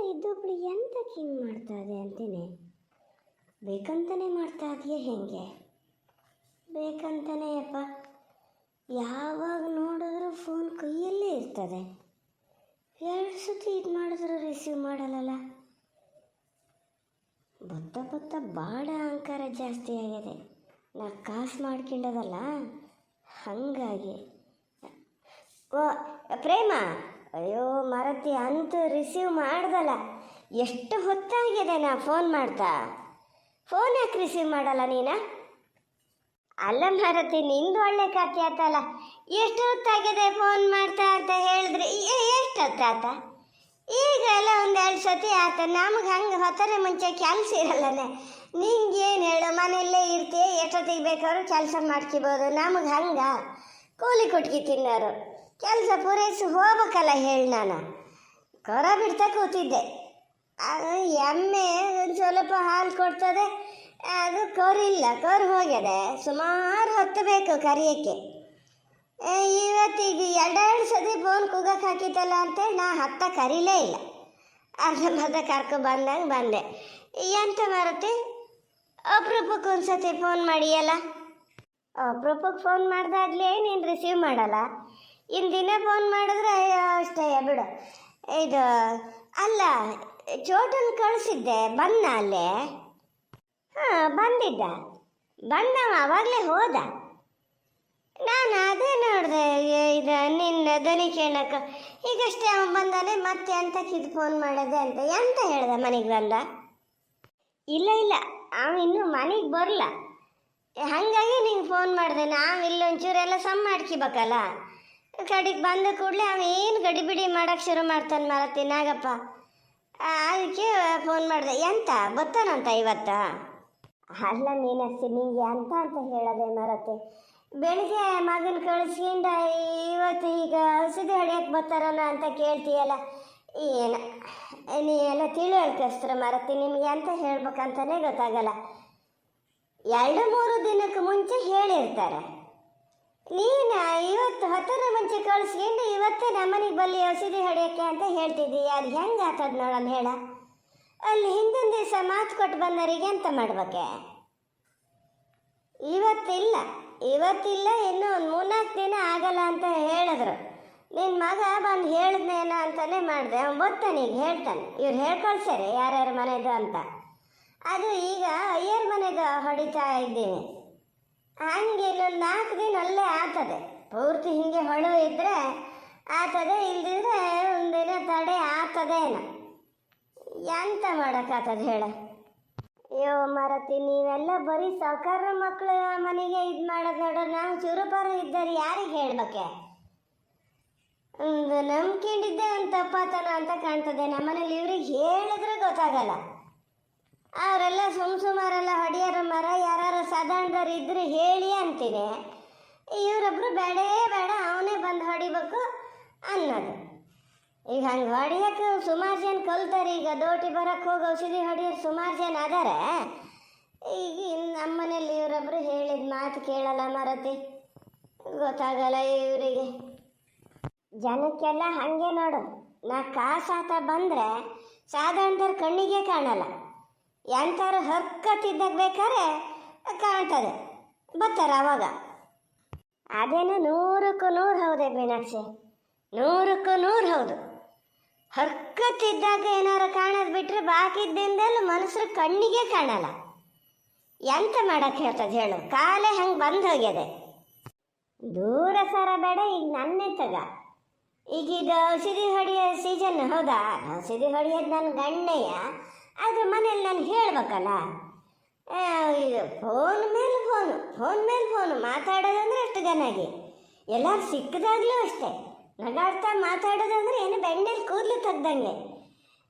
ಇದ್ದೊಬ್ಳು ಎಂತಕ್ಕೆ ಹಿಂಗೆ ಮಾಡ್ತಾ ಇದೆ ಅಂತೀನಿ. ಬೇಕಂತಲೇ ಮಾಡ್ತಾ ಇದೆಯಾ ಹೆಂಗೆ? ಬೇಕಂತಲೇ ಅಪ್ಪ. ಯಾವಾಗ ನೋಡಿದ್ರೂ ಫೋನ್ ಕೈಯಲ್ಲೇ ಇರ್ತದೆ. 2 ಸತಿ ಇದು ಮಾಡಿದ್ರು ರಿಸೀವ್ ಮಾಡಲ್ಲ. ಬತ್ತ ಭಾಳ ಅಹಂಕಾರ ಜಾಸ್ತಿ ಆಗಿದೆ. ನಾ ಕಾಸು ಮಾಡ್ಕೊಂಡದಲ್ಲ ಹಾಗಾಗಿ. ಓ ಪ್ರೇಮ, ಅಯ್ಯೋ ಮರತಿ ಅಂತೂ ರಿಸೀವ್ ಮಾಡ್ದಲ್ಲ. ಎಷ್ಟು ಹೊತ್ತಾಗಿದೆ ನಾ ಫೋನ್ ಮಾಡ್ತಾ. ಫೋನ್ ಯಾಕೆ ರಿಸೀವ್ ಮಾಡಲ್ಲ ನೀನು? ಅಲ್ಲ ಮರತಿ, ನಿಂದು ಒಳ್ಳೆ ಕಥೆ ಆತಲ್ಲ. ಎಷ್ಟು ಹೊತ್ತಾಗಿದೆ ಫೋನ್ ಮಾಡ್ತಾ ಅಂತ ಹೇಳಿದ್ರೆ ಎಷ್ಟು ಹೊತ್ತಾತ? ಈಗ ಎಲ್ಲ 1-2 ಸತಿ ಆತ. ನಮಗೆ ಹಂಗೆ ಹೊತ್ತರೆ ಮುಂಚೆ ಕೆಲಸ ಇರಲ್ಲನೆ. ನಿಂಗೇನು ಹೇಳು, ಮನೆಯಲ್ಲೇ ಇರ್ತೀಯ, ಎಷ್ಟೊತ್ತಿಗೆ ಬೇಕಾದ್ರೂ ಕೆಲಸ ಮಾಡ್ಕೋಬೋದು. ನಮಗೆ ಹಂಗೆ ಕೂಲಿ ಕೊಟ್ಕಿ ತಿನ್ನೋರು. ಕೆಲಸ ಪೂರೈಸಿ ಹೋಗ್ಬೇಕಲ್ಲ. ಹೇಳಿ ನಾನು ಕೊರ ಬಿಡ್ತಾ ಕೂತಿದ್ದೆ. ಎಮ್ಮೆ ಒಂದು ಸ್ವಲ್ಪ ಹಾಲು ಕೊಡ್ತದೆ, ಅದು ಕೊರಿಲ್ಲ, ಕೊರು ಹೋಗ್ಯದೆ. ಸುಮಾರು ಹೊತ್ತು ಬೇಕು ಕರಿಯೋಕ್ಕೆ. ಇವತ್ತಿಗೆ 2 ಸತಿ ಫೋನ್ ಕೂಗಕ್ಕೆ ಹಾಕಿತ್ತಲ್ಲ ಅಂತೇಳಿ ನಾ ಹತ್ತ ಕರೀಲೇ ಇಲ್ಲ. ಅರ್ಧ ಕರ್ಕೊಬಂದಂಗೆ ಬಂದೆ. ಎಂತ ಮರತಿ, ಅಪರೂಪಕ್ಕೆ ಒಂದು ಸತಿ ಫೋನ್ ಮಾಡಿಯಲ್ಲ. ಅಪರೂಪಕ್ಕೆ ಫೋನ್ ಮಾಡ್ದಾಗಲೇ ನೀನು ರಿಸೀವ್ ಮಾಡಲ್ಲ. ದಿನ ಫೋನ್ ಮಾಡಿದ್ರೆ ಅಷ್ಟೇ ಬಿಡು. ಇದು ಅಲ್ಲ, ಚೋಟನ್ ಕಳಿಸಿದ್ದೆ, ಬಂದ ಅಲ್ಲೇ? ಹಾಂ ಬಂದಿದ್ದ. ಬಂದವ ಆವಾಗಲೇ ಹೋದ. ನಾನು ಅದೇ ನೋಡಿದೆ, ಇದು ನಿನ್ನ ಧ್ವನಿ ಕೇಳಕ್ಕೆ. ಈಗಷ್ಟೇ ಅವನು ಬಂದಾನೆ, ಮತ್ತೆ ಅಂತಕ್ಕೆ ಇದು ಫೋನ್ ಮಾಡಿದೆ ಅಂತ ಎಂತ ಹೇಳ್ದ? ಮನೆಗೆ ಬಂದ? ಇಲ್ಲ ಅವ ಇನ್ನೂ ಮನೆಗೆ ಬರಲ್ಲ. ಹಾಗಾಗಿ ನಿಂಗೆ ಫೋನ್ ಮಾಡಿದೆ. ನಾವು ಇಲ್ಲೊಂಚೂರೆಲ್ಲ ಸಮ್ ಮಾಡ್ಕೋಬೇಕಲ್ಲ. ಕಡೆಗೆ ಬಂದ ಕೂಡಲೇ ಅವ ಏನು ಗಡಿಬಿಡಿ ಮಾಡೋಕ್ಕೆ ಶುರು ಮಾಡ್ತಾನೆ ಮರತಿ ನಾಗಪ್ಪ. ಅದಕ್ಕೆ ಫೋನ್ ಮಾಡಿದೆ. ಎಂತ ಬರ್ತಾನಂತ ಇವತ್ತ? ಅಲ್ಲ ನೀನಷ್ಟೇ, ನಿಂಗೆ ಎಂತ ಅಂತ ಹೇಳೋದೆ ಮರತಿ. ಬೆಳಿಗ್ಗೆ ಮಗನ ಕಳಿಸ್ಕೊಂಡ ಇವತ್ತು ಈಗ ಔಷಧಿ ಹೊಡೆಯಕ್ಕೆ ಬರ್ತಾರಲ್ಲ ಅಂತ ಕೇಳ್ತೀಯಲ್ಲ. ಏನು ನೀ ಎಲ್ಲ ತಿಳುವಳಿಕೆಸ್ತ್ರ ಮರತಿ. ನಿಮಗೆ ಅಂತ ಹೇಳ್ಬೇಕಂತಲೇ ಗೊತ್ತಾಗಲ್ಲ. 2-3 ದಿನಕ್ಕೆ ಮುಂಚೆ ಹೇಳಿರ್ತಾರೆ. ನೀನು ಇವತ್ತು 10ರ ಮುಂಚೆ ಕಳಿಸ್ಕೊಂಡು ಇವತ್ತೇ ನಮ್ಮನೆಗೆ ಬಲ್ಲಿ ಔಷಧಿ ಹೊಡೆಯೋಕ್ಕೆ ಅಂತ ಹೇಳ್ತಿದ್ದೀಯ. ಅದು ಹೆಂಗೆ ಆಗ್ತದೆ ನೋಡೋಣ ಹೇಳ. ಅಲ್ಲಿ ಹಿಂದಿನ ದಿವಸ ಮಾತು ಕೊಟ್ಟು ಬಂದವರಿಗೆ ಎಂತ ಮಾಡ್ಬೇಕೆ? ಇವತ್ತಿಲ್ಲ ಇನ್ನೂ ಒಂದು 3-4 ದಿನ ಆಗಲ್ಲ ಅಂತ ಹೇಳಿದ್ರು. ನಿನ್ನ ಮಗ ಬಂದು ಹೇಳಿದ್ನೇನ ಅಂತಲೇ ಮಾಡಿದೆ. ಅವ್ನು ಬರ್ತಾನೀಗ, ಹೇಳ್ತಾನೆ. ಇವ್ರು ಹೇಳ್ಕೊಳ್ಸಾರೆ ಯಾರ್ಯಾರ ಮನೆದು ಅಂತ. ಅದು ಈಗ ಅಯ್ಯರ ಮನೆದು ಹೊಡಿತಾ ಇದ್ದೀನಿ. ಹಂಗೆ ಇನ್ನೊಂದು 4 ದಿನ ಅಲ್ಲೇ ಆಗ್ತದೆ. ಪೂರ್ತಿ ಹಿಂಗೆ ಹೊಳು ಇದ್ದರೆ ಆಗ್ತದೆ, ಇಲ್ದಿದ್ರೆ ಒಂದಿನ ತಡೆ ಆಗ್ತದೇನೋ. ಎಂತ ಮಾಡೋಕ್ಕಾಗ್ತದೆ ಹೇಳ? ಅಯ್ಯೋ ಮರತಿ, ನೀವೆಲ್ಲ ಬರೀ ಸಾವುಕಾರ ಮಕ್ಕಳು ಮನೆಗೆ ಇದು ಮಾಡೋದು ನೋಡೋ. ನಾವು ಚುರುಪಾರ ಇದ್ದಾರೆ ಯಾರಿಗೆ ಹೇಳ್ಬೇಕೆ? ಒಂದು ನಂಬ್ಕೊಂಡಿದ್ದೆ ಒಂದು ತಪ್ಪಾತನ ಅಂತ ಕಾಣ್ತದೆ. ನಮ್ಮನೇಲಿ ಇವ್ರಿಗೆ ಹೇಳಿದ್ರೆ ಗೊತ್ತಾಗಲ್ಲ. ಅವರೆಲ್ಲ ಸುಮಾರೆಲ್ಲ ಹೊಡೆಯೋರ ಮರ. ಯಾರು ಸಾಧಾರಣದವ್ರು ಇದ್ರೆ ಹೇಳಿ ಅಂತೀನಿ. ಇವರೊಬ್ಬರು ಬೇಡೇ ಬೇಡ, ಅವನೇ ಬಂದು ಹೊಡಿಬೇಕು ಅನ್ನೋದು. ಈಗ ಹಂಗೆ ಹೊಡಿಯೋಕ್ಕೆ ಸುಮಾರು ಜನ ಕಲ್ತಾರೆ. ಈಗ ದೋಟಿ ಬರೋಕ್ಕೆ ಹೋಗಿ ಔಷಧಿ ಹೊಡಿಯೋರು ಸುಮಾರು ಜನ ಅದಾರೆ. ಈಗ ನಮ್ಮನೇಲಿ ಇವರೊಬ್ಬರು ಹೇಳಿದ ಮಾತು ಕೇಳಲ್ಲ ಮರತಿ. ಗೊತ್ತಾಗಲ್ಲ ಇವರಿಗೆ. ಜನಕ್ಕೆಲ್ಲ ಹಾಗೆ ನೋಡು. ನಾ ಕಾಸಾತ ಬಂದರೆ ಸಾಧಾರಣದವ್ರ ಕಣ್ಣಿಗೆ ಕಾಣಲ್ಲ. ಎಂಥವ್ರು ಹರ್ಕತ್ತಿದ್ದಾಗ ಬೇಕಾದ್ರೆ ಕಾಣ್ತದೆ, ಬರ್ತಾರೆ ಅವಾಗ. ಅದೇನು 100ಕ್ಕೂ 100 ಹೌದೇ ಮೀನಾಕ್ಷಿ, 100ಕ್ಕೂ 100 ಹೌದು. ಹರ್ಕತ್ತಿದ್ದಾಗ ಏನಾರು ಕಾಣೋದು ಬಿಟ್ಟರೆ ಬಾಕಿದ್ದೆಲ್ಲ ಮನುಷ್ಯರ ಕಣ್ಣಿಗೆ ಕಾಣಲ್ಲ. ಎಂತ ಮಾಡೋಕ್ಕೆ ಹೇಳ್ತದೆ ಹೇಳು? ಕಾಲೇ ಹಂಗೆ ಬಂದು ಹೋಗ್ಯದೆ. ದೂರ ಸರ ಬೇಡ. ಈಗ ನನ್ನೇ ತಗ. ಈಗ ಇದು ಔಷಧಿ ಹೊಡೆಯೋ ಸೀಸನ್ ಹೌದಾ? ಔಷಧಿ ಹೊಡೆಯೋದು ನನ್ನ ಗಣ್ಣಯ್ಯ. ಆದರೆ ಮನೇಲಿ ನಾನು ಹೇಳ್ಬೇಕಲ್ಲ. ಇದು ಫೋನ್ ಮೇಲೆ ಫೋನು ಮಾತಾಡೋದಂದ್ರೆ ಅಷ್ಟು ಗನಾಗಿ. ಎಲ್ಲರೂ ಸಿಕ್ಕದಾಗಲೂ ಅಷ್ಟೇ ನಗಾಡ್ತಾ ಮಾತಾಡೋದಂದ್ರೆ ಏನು ಬೆಣ್ಣೆಲಿ ಕೂದಲು ತೆಗ್ದಂಗೆ.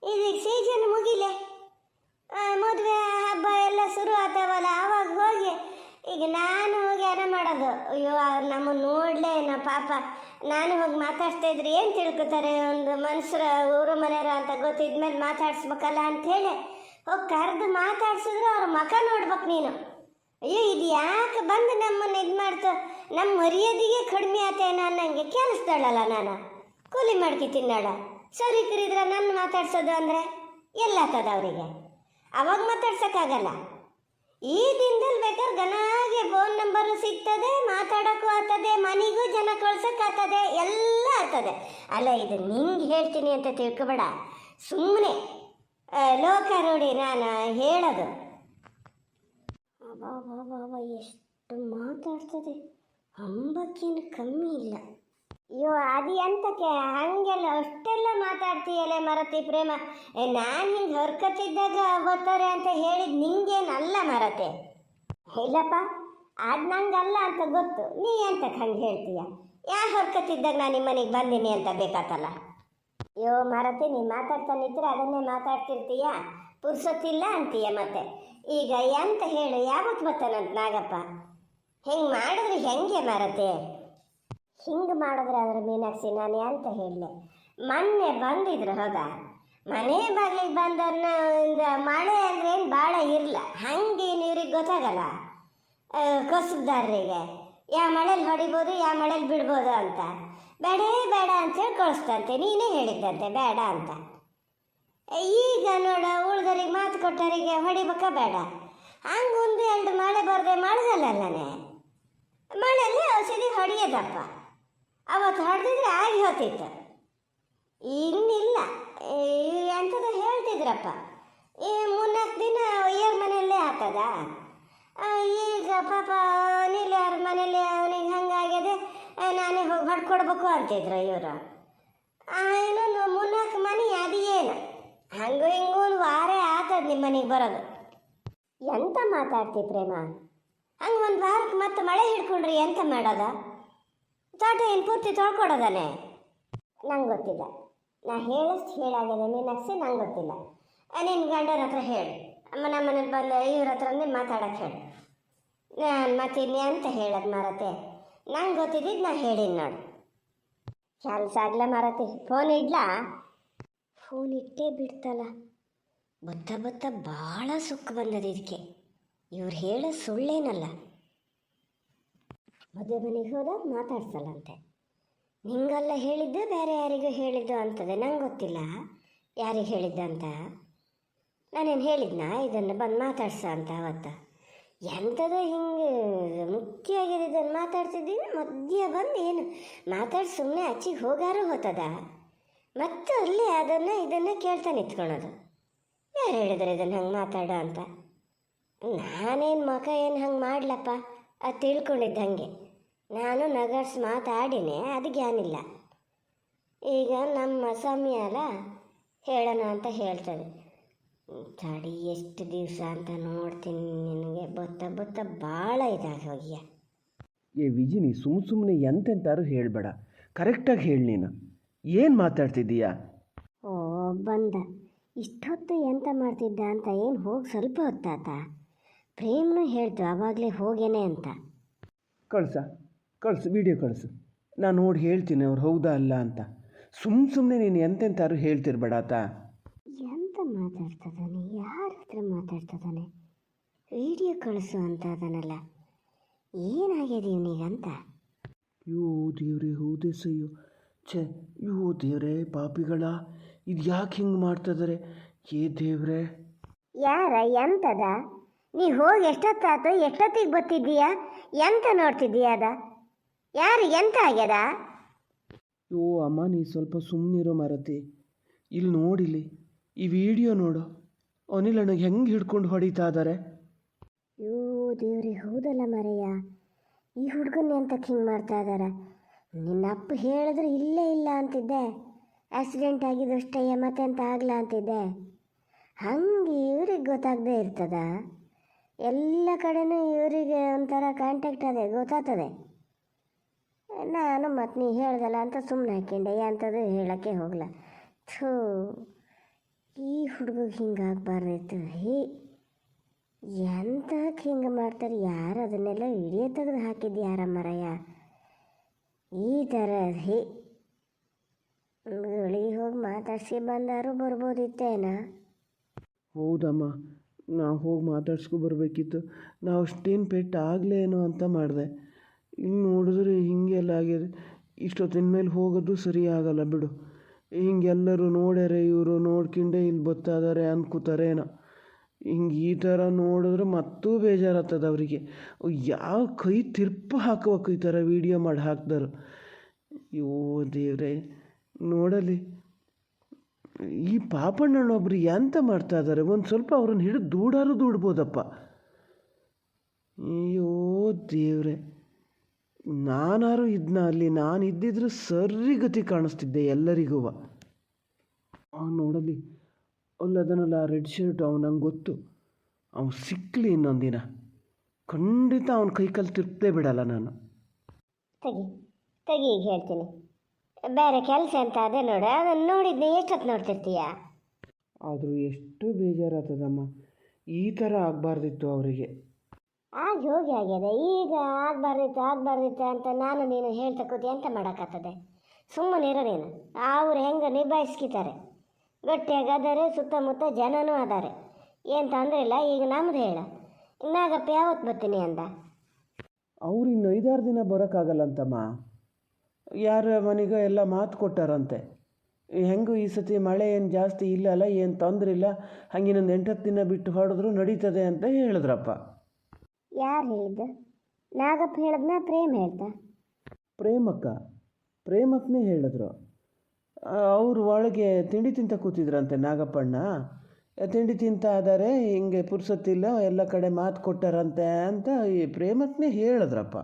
ಇದೀಗ ಸೀಸನ್ ಮುಗಿಲೆ, ಮದುವೆ ಹಬ್ಬ ಎಲ್ಲ ಶುರು ಆಗ್ತಾವಲ್ಲ, ಆವಾಗ ಹೋಗಿ ಈಗ ನಾನು ಹೋಗಿ ಯಾರ ಮಾಡೋದು. ಅಯ್ಯೋ ಅವ್ರು ನಮ್ಮನ್ನು ನೋಡಲೇ ನಾ ಪಾಪ. ನಾನು ಹೋಗಿ ಮಾತಾಡ್ತಾ ಇದ್ರೆ ಏನು ತಿಳ್ಕೊತಾರೆ? ಒಂದು ಮನುಷ್ಯರ ಊರು ಮನೆಯವರು ಅಂತ ಗೊತ್ತಿದ್ಮೇಲೆ ಮಾತಾಡ್ಸ್ಬೇಕಲ್ಲ ಅಂಥೇಳಿ ಹೋಗಿ ಕರೆದು ಮಾತಾಡ್ಸಿದ್ರೆ ಅವ್ರ ಮುಖ ನೋಡ್ಬೇಕು ನೀನು. ಅಯ್ಯೋ ಇದು ಯಾಕೆ ಬಂದು ನಮ್ಮನ್ನು ಇದು ಮಾಡ್ತು, ನಮ್ಮ ಮರ್ಯಾದೆಗೆ ಕಡಿಮೆ ಆತೇನ ಅನ್ನಂಗೆ ಕೆಲಸದಳಲ್ಲ. ನಾನು ಕೂಲಿ ಮಾಡ್ಕಿ ತಿನ್ನಾಳ. ಸರಿ ಕರಿದ್ರೆ ನನ್ನ ಮಾತಾಡ್ಸೋದು ಅಂದರೆ ಎಲ್ಲಾಗ್ತದ ಅವರಿಗೆ? ಅವಾಗ ಮಾತಾಡ್ಸೋಕ್ಕಾಗಲ್ಲ. ಈ ದಿನದಲ್ಲಿ ಬೇಕಾದ್ರೆ ಗನಾಗೆ ಫೋನ್ ನಂಬರು ಸಿಗ್ತದೆ, ಮಾತಾಡೋಕ್ಕೂ ಆಗ್ತದೆ, ಮನೆಗೂ ಜನ ಕಳ್ಸೋಕ್ಕಾಗ್ತದೆ, ಎಲ್ಲ ಆಗ್ತದೆ. ಅಲ್ಲ, ಇದು ನಿಂಗೆ ಹೇಳ್ತೀನಿ ಅಂತ ತಿಳ್ಕೊಬೇಡ, ಸುಮ್ಮನೆ ಲೋಕಾರೂಢಿ ನಾನು ಹೇಳೋದು. ಅಬ್ಬಾ ಎಷ್ಟು ಮಾತಾಡ್ತದೆ, ಅಂಬಕ್ಕೇನು ಕಮ್ಮಿ ಇಲ್ಲ. ಅಯ್ಯೋ, ಅದು ಎಂತಕ್ಕೆ ಹಾಗೆಲ್ಲ ಅಷ್ಟೆಲ್ಲ ಮಾತಾಡ್ತೀಯಲ್ಲ ಮರತಿ ಪ್ರೇಮ? ನಾನು ಹಿಂಗೆ ಹೊರ್ಕತ್ತಿದ್ದಾಗ ಗೊತ್ತಾರೆ ಅಂತ ಹೇಳಿದ್ ನಿಂಗೇನಲ್ಲ ಮರತೆ. ಇಲ್ಲಪ್ಪ, ಅದು ನಂಗಲ್ಲ ಅಂತ ಗೊತ್ತು, ನೀ ಎಂತಕ್ಕೆ ಹಂಗೆ ಹೇಳ್ತೀಯ? ಯಾರು ಹೊರ್ಕತ್ತಿದ್ದಾಗ ನಾನು ನಿಮ್ಮ ಮನೆಗೆ ಬಂದೀನಿ ಅಂತ ಬೇಕಾತಲ್ಲ? ಅಯ್ಯೋ ಮರತಿ, ನೀನು ಮಾತಾಡ್ತಾನಿದ್ರೆ ಅದನ್ನೇ ಮಾತಾಡ್ತಿರ್ತೀಯ, ಪುರ್ಸೊತ್ತಿಲ್ಲ ಅಂತೀಯ. ಮತ್ತೆ ಈಗ ಎಂತ ಹೇಳು, ಯಾವತ್ತು ಬರ್ತಾನಂತ ನಾಗಪ್ಪ? ಹಿಂಗೆ ಮಾಡಿದ್ರೆ ಹೆಂಗೆ ಮರತೆ? ಹಿಂಗೆ ಮಾಡಿದ್ರೆ ಅದರ ಮೀನಾಕ್ಷಿ, ನಾನು ಅಂತ ಹೇಳಲೆ, ಮೊನ್ನೆ ಬಂದಿದ್ರು ಹೌದಾ, ಮನೆ ಬಾಗಿಲಿಗೆ ಬಂದವ್ರನ್ನ ಮಳೆ ಅಂದ್ರೆ ಏನು ಭಾಳ ಇರಲ್ಲ, ಹಂಗೇನು ಇವ್ರಿಗೆ ಗೊತ್ತಾಗಲ್ಲ ಕಸುಬ್ದಾರರಿಗೆ, ಯಾವ ಮಳೇಲಿ ಹೊಡಿಬೋದು ಯಾವ ಮಳೇಲಿ ಬಿಡ್ಬೋದು ಅಂತ. ಬೇಡ ಅಂತೇಳಿ ಕಳಿಸ್ತಂತೆ, ನೀನೇ ಹೇಳಿದ್ದಂತೆ ಬೇಡ ಅಂತ. ಈಗ ನೋಡ, ಉಳ್ದರಿಗೆ ಮಾತು ಕೊಟ್ಟವರಿಗೆ ಹೊಡಿಬೇಕ ಬೇಡ? ಹಂಗೆ ಒಂದು ಎರಡು ಮಳೆ ಬರದೆ ಮಳೆಗಲ್ಲೇ, ಮಳೆಯಲ್ಲಿ ಔಷಧಿ ಹೊಡೆಯೋದಪ್ಪ. ಅವತ್ತು ಹೊಡೆದಿದ್ರೆ ಆಗಿ ಹೋಗ್ತಿತ್ತು, ಇನ್ನಿಲ್ಲ. ಎಂಥದ್ದು ಹೇಳ್ತಿದ್ರಪ್ಪ, ಈ 3-4 ದಿನ ಏರ್ ಮನೆಯಲ್ಲೇ ಆಗ್ತದ. ಈಗ ಪಾಪ ಅನಿಲ್ ಅವ್ರ ಮನೇಲಿ ಅವನಿಗೆ ಹಂಗಾಗ್ಯದೆ, ನಾನೇ ಹೋಗಿ ಹೊಡ್ಕೊಡ್ಬೇಕು ಅಂತಿದ್ರು ಇವರು. ಇನ್ನೊಂದು 3-4 ಮನೆ ಅದು ಏನು ಹಂಗೂ ಹಿಂಗೂ ಒಂದು ವಾರ ಆಗ್ತದೆ ನಿಮ್ಮ ಮನೆಗೆ ಬರೋದು. ಎಂತ ಮಾತಾಡ್ತಿ ಪ್ರೇಮ? ಹಂಗೆ ಒಂದು ವಾರಕ್ಕೆ ಮತ್ತೆ ಮಳೆ ಹಿಡ್ಕೊಂಡ್ರಿ ಎಂತ ಮಾಡೋದ? ತೋಟ ಏನು ಪೂರ್ತಿ ತೊಳ್ಕೊಡೋದಾನೆ? ನಂಗೆ ಗೊತ್ತಿಲ್ಲ, ನಾ ಹೇಳಷ್ಟು ಹೇಳಾಗಿದೆ ಮೀನಾಕ್ಷಿ, ನಂಗೆ ಗೊತ್ತಿಲ್ಲ. ನಿನ್ನ ಗಂಡನ ಹತ್ರ ಹೇಳು, ನಮ್ಮ ಮನೇಲಿ ಬಂದು ಇವ್ರ ಹತ್ರನೇ ಮಾತಾಡೋಕ್ಕೆ ಹೇಳು. ನಾನು ಮತ್ತಿನ್ನೇ ಅಂತ ಹೇಳೋದು ಮರತೆ? ನಂಗೆ ಗೊತ್ತಿದ್ದಿದ್ದು ನಾ ಹೇಳಿನಿ ನೋಡು. ಕೆಲಸ ಆಗ್ಲ ಮರತೆ, ಫೋನ್ ಇಡ್ಲಾ? ಫೋನ್ ಇಟ್ಟೇ ಬಿಡ್ತಲ್ಲ. ಬತ್ತ ಭಾಳ ಸುಖ ಬಂದದ ಇದಕ್ಕೆ. ಇವ್ರು ಹೇಳೋ ಸುಳ್ಳೇನಲ್ಲ. ಮದುವೆ ಮನೆಗೆ ಹೋದಾಗ ಮಾತಾಡ್ಸಲ್ಲಂತೆ. ನಿಂಗೆಲ್ಲ ಹೇಳಿದ್ದು ಬೇರೆ ಯಾರಿಗೂ ಹೇಳಿದ್ದು ಅಂತದೆ, ನಂಗೆ ಗೊತ್ತಿಲ್ಲ ಯಾರಿಗೆ ಹೇಳಿದ್ದ ಅಂತ. ನಾನೇನು ಹೇಳಿದ್ನಾ ಇದನ್ನು ಬಂದು ಮಾತಾಡ್ಸ ಅಂತ ಅವತ್ತು? ಎಂಥದ ಹಿಂಗೆ ಮುಖ್ಯವಾಗಿ ಇದನ್ನು ಮಾತಾಡ್ತಿದ್ದೀನಿ, ಮಧ್ಯ ಬಂದು ಏನು ಮಾತಾಡಿ ಸುಮ್ಮನೆ ಅಚ್ಚಿಗೆ ಹೋಗಾರು ಹೋತದ, ಮತ್ತು ಅಲ್ಲಿ ಇದನ್ನು ಕೇಳ್ತಾ ನಿಂತ್ಕೊಳೋದು. ಯಾರು ಹೇಳಿದ್ರೆ ಇದನ್ನು ಹಂಗೆ ಮಾತಾಡೋ ಅಂತ? ನಾನೇನು ಮಕ ಏನು ಹಂಗೆ ಮಾಡ್ಲಪ್ಪ, ಅದು ತಿಳ್ಕೊಂಡಿದ್ದು ಹಾಗೆ. ನಾನು ನಗರ್ಸ್ ಮಾತಾಡಿನೇ, ಅದು ಜ್ಞಾನಿಲ್ಲ. ಈಗ ನಮ್ಮ ಸಮಯ ಅಲ್ಲ, ಹೇಳೋಣ ಅಂತ ಹೇಳ್ತದೆ. ತಡಿ ಎಷ್ಟು ದಿವಸ ಅಂತ ನೋಡ್ತೀನಿ, ನಿನಗೆ ಬತ್ತ ಭಾಳ ಇದಾಗಿ ಹೋಗಿಯ. ಏ ವಿಜಿನಿ, ಸುಮ್ಮನೆ ಎಂತೆಂತಾರು ಹೇಳಬೇಡ, ಕರೆಕ್ಟಾಗಿ ಹೇಳಿ. ನೀನು ಏನು ಮಾತಾಡ್ತಿದ್ದೀಯಾ? ಓ ಬಂದ, ಇಷ್ಟೊತ್ತು ಎಂತ ಮಾಡ್ತಿದ್ದ ಅಂತ. ಏನು ಹೋಗಿ ಸ್ವಲ್ಪ ಹೊತ್ತಾತ? ಪ್ರೇಮ್ನೂ ಹೇಳ್ತು ಆವಾಗಲೇ ಹೋಗೇನೆ ಅಂತ. ಕಳ್ಸು ವಿಡಿಯೋ ಕಳಿಸು, ನಾನು ನೋಡಿ ಹೇಳ್ತೀನಿ ಅವ್ರು ಹೌದಾ ಅಲ್ಲ ಅಂತ. ಸುಮ್ಮನೆ ನೀನು ಎಂತೆಂತಾರು ಹೇಳ್ತಿರ್ಬೇಡ ಆತ. ಎಂತ ಮಾತಾಡ್ತದಾನೆ, ಯಾರ ಹತ್ರ ಮಾತಾಡ್ತದಾನೆ? ವಿಡಿಯೋ ಕಳಿಸು ಅಂತ ಅದನ್ನಲ್ಲ, ಏನಾಗ್ಯದ ಇವನಿಗಂತ? ಯೋ ದೇವ್ರೆ, ಹೌದೇ ಸಯ್ಯೋ, ಯೋ ದೇವ್ರೆ, ಪಾಪಿಗಳ ಇದು ಯಾಕೆ ಹಿಂಗೆ ಮಾಡ್ತಿದ್ದಾರೆ? ಏ ದೇವ್ರೆ, ಯಾರ ಎಂತದ? ನೀ ಹೋಗಿ ಎಷ್ಟೊತ್ತಾತು, ಎಷ್ಟೊತ್ತಿಗೆ ಬರ್ತಿದ್ದೀಯಾ? ಎಂತ ನೋಡ್ತಿದ್ದೀಯ ಅದ? ಯಾರು ಎಂತ ಆಗ್ಯದ? ಯೋ ಅಮ್ಮ, ನೀ ಸ್ವಲ್ಪ ಸುಮ್ಮನಿರೋ ಮರತಿ. ಇಲ್ಲಿ ನೋಡಿಲಿ, ಈ ವಿಡಿಯೋ ನೋಡು, ಅನಿಲ್ ಅಣ್ಣಗೆ ಹೆಂಗೆ ಹಿಡ್ಕೊಂಡು ಹೊಡಿತಾ ಇದ್ದಾರೆ. ಯೋ ದೇವ್ರಿ, ಹೌದಲ್ಲ ಮರೆಯ, ಈ ಹುಡುಗನ ಎಂತಕ್ಕೆ ಹಿಂಗೆ ಮಾಡ್ತಾ ಇದ್ದಾರ? ನಿನ್ನ ಅಪ್ಪ ಹೇಳಿದ್ರೆ ಇಲ್ಲೇ ಇಲ್ಲ ಅಂತಿದ್ದೆ, ಆಕ್ಸಿಡೆಂಟ್ ಆಗಿದ್ದಷ್ಟೇ ಮತ್ತೆಂತ ಆಗಲ್ಲ ಅಂತಿದ್ದೆ. ಹಂಗೆ ಇವ್ರಿಗೆ ಗೊತ್ತಾಗದೇ ಇರ್ತದ? ಎಲ್ಲ ಕಡೆನೂ ಇವರಿಗೆ ಒಂಥರ ಕಾಂಟ್ಯಾಕ್ಟ್ ಅದೇ ಗೊತ್ತಾಗ್ತದೆ. ನಾನು ಮತ್ತು ನೀ ಹೇಳ್ದಲ್ಲ ಅಂತ ಸುಮ್ಮನೆ ಹಾಕ್ಯಂಡೆ, ಅಂಥದ್ದು ಹೇಳೋಕ್ಕೆ ಹೋಗಲ್ಲ. ಥೂ, ಈ ಹುಡುಗಿಗೆ ಹಿಂಗಾಗಬಾರ್ದಿತ್ತು. ಎಂತಕ್ಕೆ ಹಿಂಗೆ ಮಾಡ್ತಾರೆ? ಯಾರು ಅದನ್ನೆಲ್ಲ ವಿಡಿಯೋ ತೆಗೆದು ಹಾಕಿದ್ದು ಯಾರ ಮರಯ್ಯ? ಈ ಥರ ಗಳಿಗೆ ಹೋಗಿ ಮಾತಾಡ್ಸಿ ಬಂದಾರು ಬರ್ಬೋದಿತ್ತೇನ? ಹೌದಮ್ಮ, ನಾವು ಹೋಗಿ ಮಾತಾಡ್ಸ್ಕೊ ಬರಬೇಕಿತ್ತು. ನಾವು ಅಷ್ಟೇನು ಪೆಟ್ಟು ಆಗಲೇನೋ ಅಂತ ಮಾಡಿದೆ. ಇನ್ನು ನೋಡಿದ್ರೆ ಹಿಂಗೆಲ್ಲ ಆಗಿದೆ. ಇಷ್ಟೊತ್ತಿನ ಮೇಲೆ ಹೋಗೋದು ಸರಿ ಆಗಲ್ಲ ಬಿಡು. ಹಿಂಗೆಲ್ಲರೂ ನೋಡ್ಯಾರೆ ಇವರು ನೋಡ್ಕೊಂಡೆ ಇಲ್ಲಿ ಬತ್ತಾದಾರೆ ಅನ್ಕೋತಾರೇನೋ. ಹಿಂಗೆ ಈ ಥರ ನೋಡಿದ್ರೆ ಮತ್ತೂ ಬೇಜಾರಾಗ್ತದೆ ಅವರಿಗೆ. ಯಾವ ಕೈ ತಿರ್ಪು ಹಾಕಬೇಕು ಈ ಥರ ವೀಡಿಯೋ ಮಾಡಿ ಹಾಕ್ದಾರು. ಅಯ್ಯೋ ದೇವ್ರೆ, ನೋಡಲಿ ಈ ಪಾಪಣ್ಣನೊಬ್ರು ಎಂತ ಮಾಡ್ತಾ ಇದ್ದಾರೆ. ಒಂದು ಸ್ವಲ್ಪ ಅವ್ರನ್ನ ಹಿಡಿದು ದೂಡ್ಬೋದಪ್ಪ. ಅಯ್ಯೋ ದೇವ್ರೆ, ನಾನಾರು ಇದನ್ನ ಅಲ್ಲಿ ನಾನು ಇದ್ದಿದ್ರೆ ಸರಿ ಗತಿ ಕಾಣಿಸ್ತಿದ್ದೆ ಎಲ್ಲರಿಗೂ. ನೋಡಲಿ ಅಲ್ಲದನಲ್ಲ ರೆಡ್ ಶರ್ಟ್, ಅವ್ನು ನಂಗೆ ಗೊತ್ತು. ಅವ್ನು ಸಿಕ್ಕಲಿ ಇನ್ನೊಂದಿನ ಖಂಡಿತ ಅವನ ಕೈಕಲ್ಲಿ ತಿರುಪೇ ಬಿಡಲ್ಲ ನಾನು. ತೆಗಿ ಈಗ ಹೇಳ್ತೀನಿ. ಬೇರೆ ಕೆಲಸ ಅಂತ ಅದೇ ನೋಡು, ಅದನ್ನು ನೋಡಿದ್ನಿ ಎಷ್ಟೊತ್ತು ನೋಡ್ತಿರ್ತೀಯ. ಆದರೂ ಎಷ್ಟು ಬೇಜಾರಾಗ್ತದಮ್ಮ. ಈ ಥರ ಆಗಬಾರ್ದಿತ್ತು ಅವರಿಗೆ. ಆಗಿ ಹೋಗಿ ಆಗ್ಯದ. ಈಗ ಆಗಬಾರ್ದಿತ್ತು ಅಂತ ನಾನು ನೀನು ಹೇಳ್ತಾ ಕೂತಿ ಎಂತ ಮಾಡೋಕ್ಕಾಗ್ತದೆ? ಸುಮ್ಮನಿರೋ ನೀನು. ಅವ್ರು ಹೆಂಗೆ ನಿಭಾಯಿಸ್ಕಿತಾರೆ, ಗಟ್ಟಿಯಾಗಿ ಅದಾರೆ, ಸುತ್ತಮುತ್ತ ಜನನೂ ಅದಾರೆ, ಏನು ತೊಂದರೆ ಇಲ್ಲ. ಈಗ ನಮ್ದು ಹೇಳ, ನಾಗಪ್ಪ ಯಾವತ್ತು ಬರ್ತೀನಿ ಅಂದ? ಅವ್ರು ಇನ್ನು 5-6 ದಿನ ಬರೋಕ್ಕಾಗಲ್ಲಂತಮ್ಮ. ಯಾರ ಮನೆಗೂ ಎಲ್ಲ ಮಾತು ಕೊಟ್ಟಾರಂತೆ. ಹೆಂಗೂ ಈ ಸತಿ ಮಳೆ ಏನು ಜಾಸ್ತಿ ಇಲ್ಲಲ್ಲ, ಏನು ತೊಂದರೆ ಇಲ್ಲ, ಹಂಗಿನೊಂದು 8-10 ದಿನ ಬಿಟ್ಟು ಹೊಡೆದ್ರು ನಡೀತದೆ ಅಂತ ಹೇಳಿದ್ರಪ್ಪ. ಯಾರು ಹೇಳಿದ್ದು? ನಾಗಪ್ಪ ಹೇಳಿದ್ನ ಪ್ರೇಮ್ ಹೇಳ್ದ? ಪ್ರೇಮಕ್ಕನೇ ಹೇಳಿದ್ರು. ಅವರು ಒಳಗೆ ತಿಂಡಿ ತಿಂತ ಕೂತಿದ್ರಂತೆ ನಾಗಪ್ಪಣ್ಣ. ತಿಂಡಿ ತಿಂತ ಆದರೆ ಹಿಂಗೆ ಪುರ್ಸೊತ್ತಿಲ್ಲ, ಎಲ್ಲ ಕಡೆ ಮಾತು ಕೊಟ್ಟಾರಂತೆ ಅಂತ ಈ ಪ್ರೇಮಕ್ಕನೇ ಹೇಳಿದ್ರಪ್ಪ.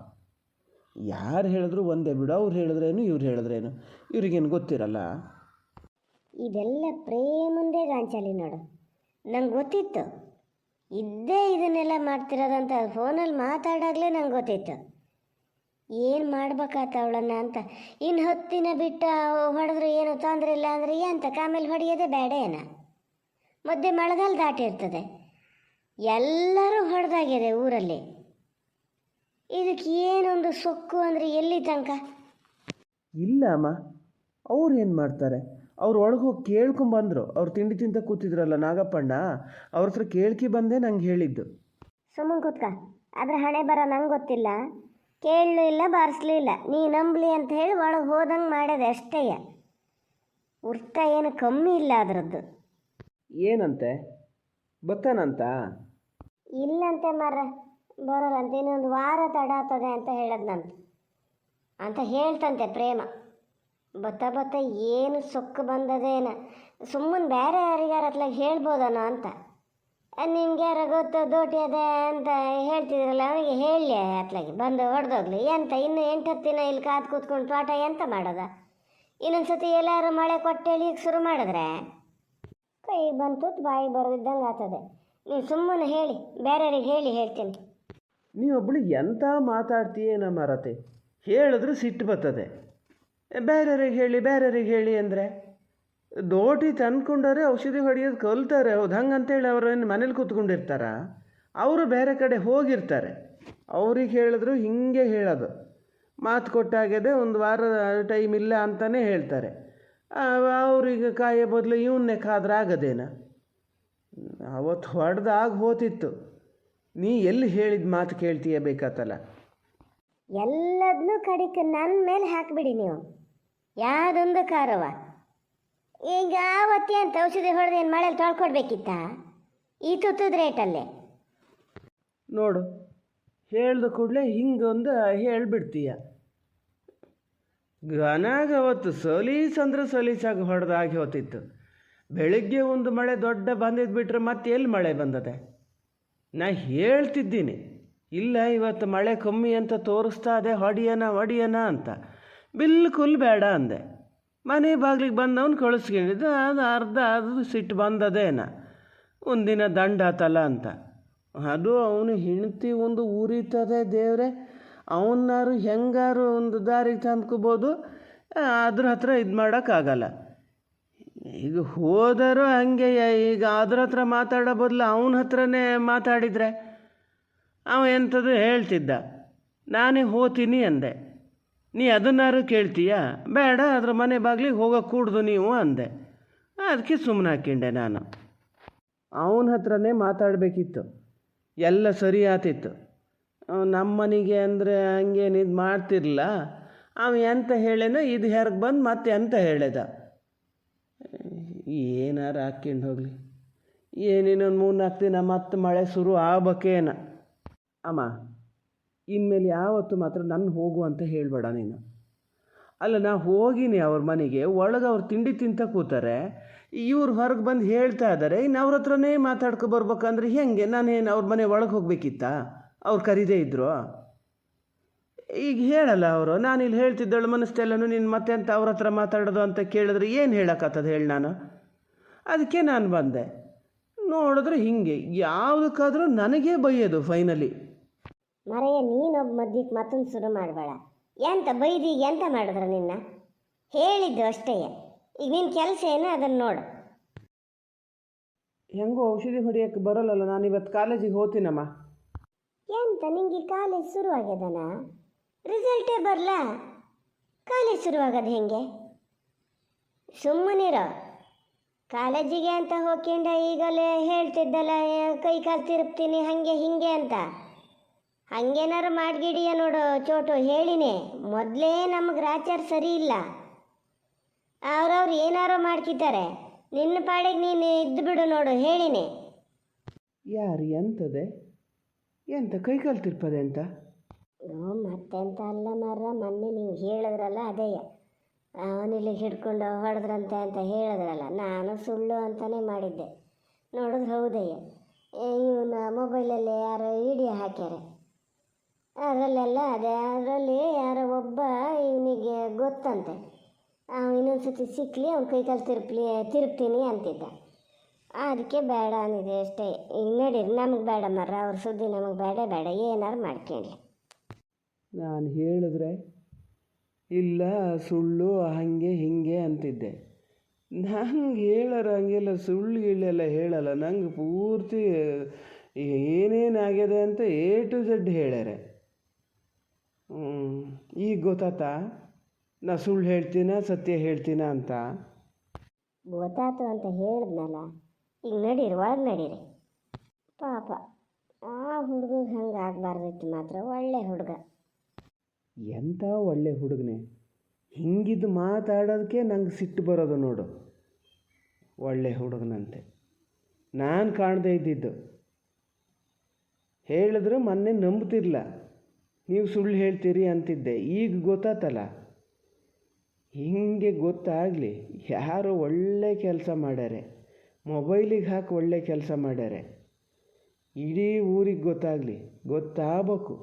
ಯಾರು ಹೇಳಿದ್ರು ಒಂದೇ ಬಿಡು, ಅವ್ರು ಹೇಳಿದ್ರೇನು ಇವ್ರು ಹೇಳಿದ್ರೇನು, ಇವ್ರಿಗೇನು ಗೊತ್ತಿರಲ್ಲ. ಇದೆಲ್ಲ ಪ್ರೇಮಂದೇ ಗಾಂಚಲಿ ನೋಡು. ನಂಗೆ ಗೊತ್ತಿತ್ತು ಇದನ್ನೆಲ್ಲ ಮಾಡ್ತಿರೋದಂತ. ಫೋನಲ್ಲಿ ಮಾತಾಡಾಗಲೇ ನಂಗೆ ಗೊತ್ತಿತ್ತು ಏನು ಮಾಡ್ಬೇಕಾತ ಅವಳನ್ನು ಅಂತ. ಇನ್ನು 10 ದಿನ ಬಿಟ್ಟು ಹೊಡೆದ್ರೆ ಏನು ತೊಂದರೆ ಇಲ್ಲ ಅಂದರೆ ಎಂತ ಆಮೇಲೆ ಹೊಡೆಯೋದೇ ಬೇಡ ಏನ? ಮಧ್ಯೆ ಮಳೆಗಾಲ ದಾಟಿರ್ತದೆ, ಎಲ್ಲರೂ ಹೊಡೆದಾಗಿದೆ ಊರಲ್ಲಿ. ಇದಕ್ಕೆ ಏನೊಂದು ಸೊಕ್ಕು ಅಂದರೆ ಎಲ್ಲಿ ತನಕ? ಇಲ್ಲ ಅಮ್ಮ, ಅವ್ರು ಏನು ಮಾಡ್ತಾರೆ? ಅವ್ರು ಒಳಗೆ ಹೋಗಿ ಕೇಳ್ಕೊಂಬಂದರು. ಅವ್ರು ತಿಂಡಿ ತಿಂತ ಕೂತಿದ್ರಲ್ಲ ನಾಗಪ್ಪಣ್ಣ, ಅವ್ರ ಹತ್ರ ಕೇಳ್ಕಿ ಬಂದೆ ನಂಗೆ ಹೇಳಿದ್ದು. ಸುಮ್ಮನೆ ಕೂತ್ಕ. ಆದರೆ ಹಣೆ ಬರ ನಂಗೆ ಗೊತ್ತಿಲ್ಲ, ಕೇಳಲೂ ಇಲ್ಲ, ಬಾರಿಸ್ಲೂ ಇಲ್ಲ. ನೀ ನಂಬಲಿ ಅಂತ ಹೇಳಿ ಒಳಗೆ ಹೋದಂಗೆ ಮಾಡೋದೆ ಅಷ್ಟೇ. ಉರ್ತ ಏನು ಕಮ್ಮಿ ಇಲ್ಲ ಅದರದ್ದು. ಏನಂತೆ? ಬತ್ತಾನಂತ? ಇಲ್ಲಂತೆ ಮರ, ಬರೋರಂತೆ. ಇನ್ನೊಂದು ವಾರ ತಡ ಆಗ್ತದೆ ಅಂತ ಹೇಳದ್ನಂತ ಅಂತ ಹೇಳ್ತಂತೆ ಪ್ರೇಮ. ಬತ್ತ ಏನು ಸೊಕ್ಕು ಬಂದದೇನ. ಸುಮ್ಮನೆ ಬೇರೆ ಯಾರಿಗಾರತ್ಲಾಗ ಹೇಳ್ಬೋದನ ಅಂತ. ನಿಮ್ಗೆ ಯಾರ ಗೊತ್ತು ದೋಟಿ ಅದೇ ಅಂತ ಹೇಳ್ತಿದ್ರಲ್ಲ, ಅವನಿಗೆ ಹೇಳಿ ಅತ್ಲಾಗಿ ಬಂದು ಹೊಡೆದೋಗ್ಲಿ. ಎಂತ ಇನ್ನು 8-10 ದಿನ ಇಲ್ಲಿ ಕಾದು ಕೂತ್ಕೊಂಡು ಪಾಠ ಎಂತ ಮಾಡೋದ? ಇನ್ನೊಂದು ಸತಿ ಎಲ್ಲರೂ ಮಳೆ ಕೊಟ್ಟೇಳಿ ಈಗ ಶುರು ಮಾಡಿದ್ರೆ ಕೈ ಬಂತು ಬಾಯಿ ಬರೋದಿದ್ದಂಗೆ ಆಗ್ತದೆ. ನೀವು ಸುಮ್ಮನೆ ಹೇಳಿ, ಬೇರೆಯವ್ರಿಗೆ ಹೇಳ್ತೀನಿ. ನೀವೊಬ್ಬಳು ಎಂಥ ಮಾತಾಡ್ತೀಯೇನ ಮಾರತೆ. ಹೇಳಿದ್ರೆ ಸಿಟ್ಟು ಬರ್ತದೆ. ಬೇರೆಯವ್ರಿಗೆ ಹೇಳಿ ಅಂದರೆ ದೋಟಿ ತಂದ್ಕೊಂಡವ್ರೆ ಔಷಧಿ ಹೊಡೆಯೋದು ಕಲ್ತಾರೆ. ಹೌದು, ಹಂಗಂತೇಳಿ ಅವ್ರೇನು ಮನೇಲಿ ಕೂತ್ಕೊಂಡಿರ್ತಾರ? ಅವರು ಬೇರೆ ಕಡೆ ಹೋಗಿರ್ತಾರೆ. ಅವ್ರಿಗೆ ಹೇಳಿದ್ರು ಹಿಂಗೆ ಹೇಳೋದು, ಮಾತು ಕೊಟ್ಟಾಗಿದೆ, ಒಂದು ವಾರ ಟೈಮ್ ಇಲ್ಲ ಅಂತಲೇ ಹೇಳ್ತಾರೆ. ಅವ್ರಿಗೆ ಕಾಯೋ ಬದಲು ಇವನ್ನೇ ಕಾದ್ರೆ ಆಗದೇನ? ಅವತ್ತು ಹೊಡೆದಾಗ ಹೋತಿತ್ತು. ನೀ ಎಲ್ಲಿ ಹೇಳಿದ ಮಾತು ಕೇಳ್ತೀಯ ಬೇಕಾತಲ್ಲ. ಎಲ್ಲದನ್ನೂ ಕಡಿಕೆ ನನ್ನ ಮೇಲೆ ಹಾಕಿಬಿಡಿ ನೀವು. ಯಾವುದೊಂದು ಕಾರವ ಈಗ ಆವತ್ತಿ ಅಂತ ಔಷಧಿ ಹೊಡೆದು ಏನು ಮಳೇಲಿ ತೊಳ್ಕೊಡ್ಬೇಕಿತ್ತ ಈ ತುತ್ತದ ರೇಟಲ್ಲೇ? ನೋಡು, ಹೇಳ್ದ ಕೂಡಲೇ ಹಿಂಗೊಂದು ಹೇಳಿಬಿಡ್ತೀಯ. ಗನಾಗ ಅವತ್ತು ಸಲೀಸಾಗಿ ಹೊಡೆದಾಗಿ ಹೋತಿತ್ತು. ಬೆಳಿಗ್ಗೆ ಒಂದು ಮಳೆ ದೊಡ್ಡ ಬಂದಿದ್ದು ಬಿಟ್ಟರೆ ಮತ್ತೆ ಎಲ್ಲಿ ಮಳೆ ಬಂದದೆ? ನಾ ಹೇಳ್ತಿದ್ದೀನಿ, ಇಲ್ಲ ಇವತ್ತು ಮಳೆ ಕಮ್ಮಿ ಅಂತ ತೋರಿಸ್ತಾ ಇದೆ, ಹೊಡಿಯೋಣ ಅಂತ. ಬಿಲ್ಕುಲ್ ಬೇಡ ಅಂದೆ. ಮನೆ ಬಾಗಿಲಿಗೆ ಬಂದವನು ಕಳಿಸ್ಕೊಂಡಿದ್ದು, ಅದು ಸಿಟ್ಟು ಬಂದದೇನ, ಒಂದಿನ ದಂಡ ಆತಲ್ಲ ಅಂತ. ಅದು ಅವನು ಹೆಂಡತಿ ಒಂದು ಉರಿತದೆ ದೇವ್ರೆ. ಅವನ್ನಾರು ಹೆಂಗಾರು ಒಂದು ದಾರಿಗೆ ತಂದ್ಕೋಬೋದು, ಅದ್ರ ಹತ್ರ ಇದು ಮಾಡೋಕ್ಕಾಗಲ್ಲ. ಈಗ ಹೋದರೂ ಹಂಗೆ. ಈಗ ಅದ್ರ ಹತ್ರ ಮಾತಾಡೋ ಬದಲು ಅವನ ಹತ್ರನೇ ಮಾತಾಡಿದರೆ ಅವ ಎಂಥದ್ದು ಹೇಳ್ತಿದ್ದ. ನಾನೇ ಹೋತೀನಿ ಅಂದೆ. ನೀ ಅದನ್ನಾರು ಕೇಳ್ತೀಯಾ? ಬೇಡ, ಅದ್ರ ಮನೆ ಬಾಗಿಲಿಗೆ ಹೋಗೋಕೆ ಕೂಡ್ದು ನೀವು ಅಂದೆ. ಅದಕ್ಕೆ ಸುಮ್ಮನೆ ಹಾಕ್ಕೊಂಡೆ ನಾನು. ಅವನ ಹತ್ರನೇ ಮಾತಾಡಬೇಕಿತ್ತು, ಎಲ್ಲ ಸರಿ ಆತಿತ್ತು. ನಮ್ಮ ಮನೆಗೆ ಅಂದರೆ ಹಂಗೇನು ಇದು ಮಾಡ್ತಿರಲಿಲ್ಲ. ಅವ ಎಂತ ಹೇಳೇನೋ ಇದು ಹೆರ್ಗೆ ಬಂದು ಮತ್ತೆ ಎಂತ ಹೇಳಿದ. ಏನಾರು ಹಾಕ್ಕೊಂಡು ಹೋಗಲಿ. ಏನೇನೊಂದು 3-4 ದಿನ ಮತ್ತೆ ಮಳೆ ಶುರು ಆಗ್ಬೇಕೇನ. ಅಮ್ಮ, ಇನ್ಮೇಲೆ ಯಾವತ್ತು ಮಾತ್ರ ನನ್ನ ಹೋಗು ಅಂತ ಹೇಳಬೇಡ ನೀನು. ಅಲ್ಲ, ನಾ ಹೋಗಿನಿ ಅವ್ರ ಮನೆಗೆ, ಒಳಗೆ ಅವ್ರು ತಿಂಡಿ ತಿಂತ ಕೂತಾರೆ, ಇವ್ರು ಹೊರಗೆ ಬಂದು ಹೇಳ್ತಾ ಇದ್ದಾರೆ. ಇನ್ನು ಅವ್ರ ಹತ್ರನೇ ಮಾತಾಡ್ಕೊ ಬರ್ಬೇಕಂದ್ರೆ ಹೆಂಗೆ? ನಾನೇನು ಅವ್ರ ಮನೆ ಒಳಗೆ ಹೋಗ್ಬೇಕಿತ್ತಾ? ಅವ್ರು ಕರೀದೇ ಇದ್ರು. ಈಗ ಹೇಳಲ್ಲ ಅವರು. ನಾನು ಇಲ್ಲಿ ಹೇಳ್ತಿದ್ದಳು ಮನಸ್ಸೆಲ್ಲನು, ನೀನು ಮತ್ತೆ ಅಂತ ಅವ್ರ ಹತ್ರ ಮಾತಾಡೋದು ಅಂತ ಕೇಳಿದ್ರೆ ಏನು ಹೇಳೋಕ್ಕತ್ತದ ಹೇಳಿ ನಾನು? ಅದಕ್ಕೆ ನಾನು ಬಂದೆ. ನೋಡಿದ್ರೆ ಹಿಂಗೆ ಯಾವುದಕ್ಕಾದರೂ ನನಗೇ ಬೈಯೋದು ಫೈನಲಿ. ಮರೆಯ ನೀನೊಬ್ಬ ಮಧ್ಯಕ್ಕೆ ಮತ್ತೊಂದು ಶುರು ಮಾಡಬೇಡ. ಎಂತ ಬೈದಿ ಎಂತ ಮಾಡಿದ್ರ ನಿನ್ನ? ಹೇಳಿದ್ದು ಅಷ್ಟೇ. ಈಗ ನಿನ್ನ ಕೆಲಸ ಏನು ಅದನ್ನು ನೋಡು. ಹೆಂಗೋ ಔಷಧಿ ಹೊಡಿಯೋಕ್ಕೆ ಬರೋಲ್ಲಲ್ಲ. ನಾನು ಇವತ್ತು ಕಾಲೇಜಿಗೆ ಹೋಗ್ತೀನಮ್ಮ. ಎಂತ ನಿಂಗೆ ಕಾಲೇಜ್ ಶುರುವಾಗ್ಯದನ? ರಿಸಲ್ಟೇ ಬರಲ, ಕಾಲೇಜ್ ಶುರುವಾಗದು ಹೆಂಗೆ? ಸುಮ್ಮನಿರೋ. ಕಾಲೇಜಿಗೆ ಅಂತ ಹೋಗ್ಕೊಂಡ ಈಗಲೇ ಹೇಳ್ತಿದ್ದಲ್ಲ, ಕೈ ಕಾಲು ತಿರುಪ್ತೀನಿ ಹಾಗೆ ಹೀಗೆ ಅಂತ. ಹಂಗೇನಾರು ಮಾಡ್ಗಿಡಿಯ ನೋಡು ಚೋಟು. ಹೇಳಿನೇ ಮೊದಲೇ ನಮಗೆ ರಾಚಾರ ಸರಿ ಇಲ್ಲ. ಅವ್ರವ್ರು ಏನಾರು ಮಾಡ್ಕಿದ್ದಾರೆ. ನಿನ್ನ ಪಾಡಿಗೆ ನೀನು ಇದ್ದು ಬಿಡು ನೋಡು. ಹೇಳಿನೇ. ಯಾರು ಎಂತದೆ? ಎಂತ ಕೈಕಾಲು ತಿರ್ಪದೆ ಅಂತ? ಮತ್ತೆಂತ ಅಲ್ಲ ಮರ, ಮೊನ್ನೆ ನೀವು ಹೇಳಿದ್ರಲ್ಲ ಅದೇ ಅವನಿಲ್ಲಿ ಹಿಡ್ಕೊಂಡು ಹೊಡೆದ್ರಂತೆ ಅಂತ ಹೇಳಿದ್ರಲ್ಲ, ನಾನು ಸುಳ್ಳು ಅಂತಲೇ ಮಾಡಿದ್ದೆ. ನೋಡಿದ್ರೆ ಹೌದಯ್ಯ, ಇವನ ಮೊಬೈಲಲ್ಲಿ ಯಾರೋ ವಿಡಿಯೋ ಹಾಕ್ಯಾರೆ. ಅದರಲ್ಲೆಲ್ಲ ಅದೇ, ಅದರಲ್ಲಿ ಯಾರೋ ಒಬ್ಬ ಇವನಿಗೆ ಗೊತ್ತಂತೆ, ಇನ್ನೊಂದು ಸತಿ ಸಿಕ್ಕಲಿ ಅವ್ನ ಕೈಕಾಲು ತಿರುಪ್ತೀನಿ ಅಂತಿದ್ದ. ಅದಕ್ಕೆ ಬೇಡ ಅಂದಿದೆ ಅಷ್ಟೇ. ಈಗ ನಡೀರಿ, ನಮಗೆ ಬೇಡ ಮರ, ಅವ್ರ ಸುದ್ದಿ ನಮಗೆ ಬೇಡ, ಏನಾರು ಮಾಡ್ಕೊಳ್ಳಿ. ನಾನು ಹೇಳಿದ್ರೆ ಇಲ್ಲ ಸುಳ್ಳು ಹಾಗೆ ಹೀಗೆ ಅಂತಿದ್ದೆ. ನಂಗೆ ಹೇಳೋರು ಹಂಗೆಲ್ಲ ಸುಳ್ಳು ಗಿಳ್ಳೆಲ್ಲ ಹೇಳಲ್ಲ. ನಂಗೆ ಪೂರ್ತಿ ಏನೇನಾಗಿದೆ ಅಂತ A to Z ಹೇಳ್ಯಾರೆ. ಈಗ ಗೊತ್ತಾತಾ ನಾ ಸುಳ್ಳು ಹೇಳ್ತೀನ ಸತ್ಯ ಹೇಳ್ತೀನ ಅಂತ? ಗೊತ್ತಾತು ಅಂತ ಹೇಳಿದ್ನಲ್ಲ. ಈಗ ನಡೀರಿ, ಒಳಗೆ ನಡೀರಿ. ಪಾಪ ಆ ಹುಡುಗ ಹಂಗೆ ಆಗಬಾರ್ದಿತ್ತು. ಮಾತ್ರ ಒಳ್ಳೆ ಹುಡುಗ. ಎಂಥ ಒಳ್ಳೆ ಹುಡುಗನೇ. ಹಿಂಗಿದ್ದು ಮಾತಾಡೋದಕ್ಕೆ ನಂಗೆ ಸಿಟ್ಟು ಬರೋದು ನೋಡು. ಒಳ್ಳೆ ಹುಡುಗನಂತೆ ನಾನು ಕಾಣದೇ ಇದ್ದಿದ್ದು. ಹೇಳಿದ್ರೆ ಮೊನ್ನೆ ನಂಬ್ತಿರ್ಲ, ನೀವು ಸುಳ್ಳು ಹೇಳ್ತೀರಿ ಅಂತಿದ್ದೆ. ಈಗ ಗೊತ್ತಾತಲ್ಲ. ಹಿಂಗೆ ಗೊತ್ತಾಗಲಿ. ಯಾರೋ ಒಳ್ಳೆ ಕೆಲಸ ಮಾಡ್ಯಾರೆ, ಮೊಬೈಲಿಗೆ ಹಾಕಿ ಒಳ್ಳೆ ಕೆಲಸ ಮಾಡ್ಯಾರೆ. ಇಡೀ ಊರಿಗೆ ಗೊತ್ತಾಗಬೇಕು,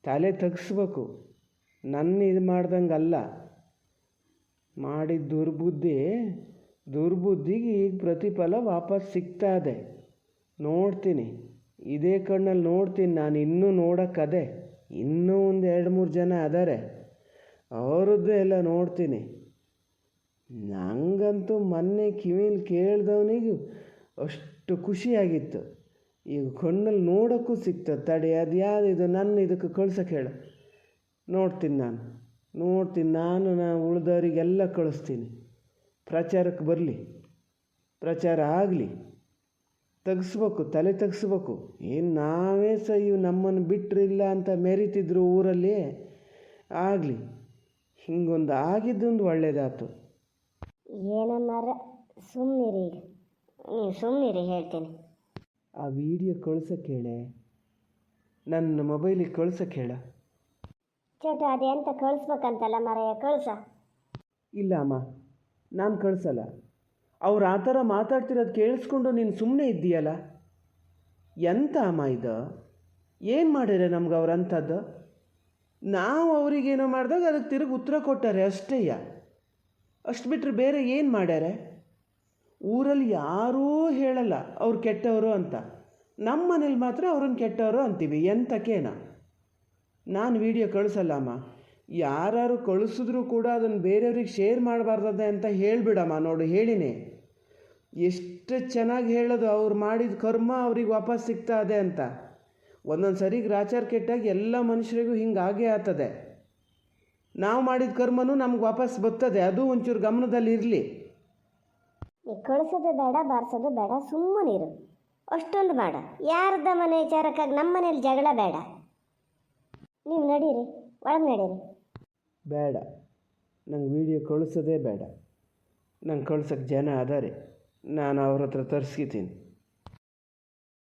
ತಲೆ ತಗ್ಸ್ಬೇಕು. ನನ್ನ ಇದು ಮಾಡ್ದಂಗಲ್ಲ. ಮಾಡಿದ ದುರ್ಬುದ್ಧಿಗೆ ಈಗ ಪ್ರತಿಫಲ ವಾಪಸ್ ಸಿಗ್ತಾ ಇದೆ. ನೋಡ್ತೀನಿ, ಇದೇ ಕಣ್ಣಲ್ಲಿ ನೋಡ್ತೀನಿ. ನಾನು ಇನ್ನೂ ನೋಡೋಕ್ಕದೆ. ಇನ್ನೂ ಒಂದು 2-3 ಜನ ಅದಾರೆ, ಅವ್ರದ್ದು ಎಲ್ಲ ನೋಡ್ತೀನಿ. ನಂಗಂತೂ ಮೊನ್ನೆ ಕಿವಿಲಿ ಕೇಳ್ದವನಿಗೂ ಅಷ್ಟು ಖುಷಿಯಾಗಿತ್ತು. ಈಗ ಕಣ್ಣಲ್ಲಿ ನೋಡೋಕ್ಕೂ ಸಿಗ್ತದೆ. ತಡೆ, ಅದು ಯಾವುದು ನನ್ನ ಇದಕ್ಕೆ ಕಳ್ಸೋಕ್ಕೆ ಹೇಳು. ನೋಡ್ತೀನಿ ನಾನು ಉಳಿದವರಿಗೆಲ್ಲ ಕಳಿಸ್ತೀನಿ. ಪ್ರಚಾರಕ್ಕೆ ಬರಲಿ, ಪ್ರಚಾರ ಆಗಲಿ. ತೆಗಿಸ್ಬೇಕು, ತಲೆ ತೆಗಿಸ್ಬೇಕು. ಏನು ನಾವೇ ಇವು ನಮ್ಮನ್ನು ಬಿಟ್ಟರಿಲ್ಲ ಅಂತ ಮೆರಿತಿದ್ರು ಊರಲ್ಲಿ. ಆಗಲಿ. ಹಿಂಗೊಂದು ಆಗಿದ್ದೊಂದು ಒಳ್ಳೇದಾಯ್ತು. ಏನಮ್ಮಾರ ಸುಮ್ಮನಿರಿ. ನೀವು ಸುಮ್ಮನಿರಿ, ಹೇಳ್ತೀನಿ. ಆ ವಿಡಿಯೋ ಕಳ್ಸೋಕ್ಕೆ ಹೇಳೆ, ನನ್ನ ಮೊಬೈಲಿಗೆ ಕಳ್ಸೋಕ್ಕೆ ಹೇಳ. ಚೋಟ ಅದೆಂತ ಕಳಿಸ್ಬೇಕಂತಲ್ಲ ಮರೆಯ, ಕಳ್ಸ. ಇಲ್ಲ ಅಮ್ಮ, ನಾನು ಕಳಿಸಲ್ಲ. ಅವ್ರು ಆ ಥರ ಮಾತಾಡ್ತಿರೋದು ಕೇಳಿಸ್ಕೊಂಡು ನೀನು ಸುಮ್ಮನೆ ಇದ್ದೀಯಲ್ಲ. ಎಂತ ಅಮ್ಮ ಇದು? ಏನು ಮಾಡಿದ್ರೆ ನಮ್ಗೆ ಅವ್ರು ಅಂಥದ್ದು? ನಾವು ಅವ್ರಿಗೇನೋ ಮಾಡಿದಾಗ ಅದಕ್ಕೆ ತಿರುಗಿ ಉತ್ತರ ಕೊಟ್ಟಾರೆ ಅಷ್ಟೇಯ. ಅಷ್ಟು ಬಿಟ್ಟರೆ ಬೇರೆ ಏನು ಮಾಡ್ಯಾರೆ? ಊರಲ್ಲಿ ಯಾರೂ ಹೇಳಲ್ಲ ಅವ್ರು ಕೆಟ್ಟವರು ಅಂತ. ನಮ್ಮ ಮನೇಲಿ ಮಾತ್ರ ಅವ್ರನ್ನ ಕೆಟ್ಟವರು ಅಂತೀವಿ. ಎಂತಕ್ಕೇನ? ನಾನು ವಿಡಿಯೋ ಕಳಿಸಲ್ಲ ಅಮ್ಮ. ಯಾರು ಕಳಿಸಿದ್ರೂ ಕೂಡ ಅದನ್ನು ಬೇರೆಯವ್ರಿಗೆ ಶೇರ್ ಮಾಡಬಾರ್ದದೆ ಅಂತ ಹೇಳಿಬಿಡಮ್ಮ. ನೋಡು, ಹೇಳಿನೇ ಎಷ್ಟು ಚೆನ್ನಾಗಿ ಹೇಳೋದು. ಅವ್ರು ಮಾಡಿದ ಕರ್ಮ ಅವ್ರಿಗೆ ವಾಪಸ್ ಸಿಗ್ತಾ ಇದೆ ಅಂತ. ಒಂದೊಂದು ಸರಿ ಗ್ರಾಚಾರ ಕೆಟ್ಟಾಗ ಎಲ್ಲ ಮನುಷ್ಯರಿಗೂ ಹಿಂಗಾಗೇ ಆಗ್ತದೆ. ನಾವು ಮಾಡಿದ ಕರ್ಮನೂ ನಮ್ಗೆ ವಾಪಸ್ ಬರ್ತದೆ. ಅದು ಒಂಚೂರು ಗಮನದಲ್ಲಿ ಇರಲಿ. ಕಳಿಸೋದು ಬೇಡ, ಬಾರಿಸೋದು ಬೇಡ, ಸುಮ್ಮನಿರು. ಅಷ್ಟೊಂದು ಮಾಡ. ಯಾರದ ಮನೆ ವಿಚಾರಕ್ಕಾಗಿ ನಮ್ಮ ಮನೇಲಿ ಜಗಳ ಬೇಡ. ನೀವು ನಡೀರಿ, ಒಳಗೆ ನಡೀರಿ. ಬೇಡ, ನಂಗೆ ವಿಡಿಯೋ ಕಳಿಸೋದೇ ಬೇಡ. ನಂಗೆ ಕಳ್ಸೋಕ್ಕೆ ಜನ ಅದಾರೆ, ನಾನು ಅವ್ರ ಹತ್ರ ತರಿಸ್ಕಿತೀನಿ.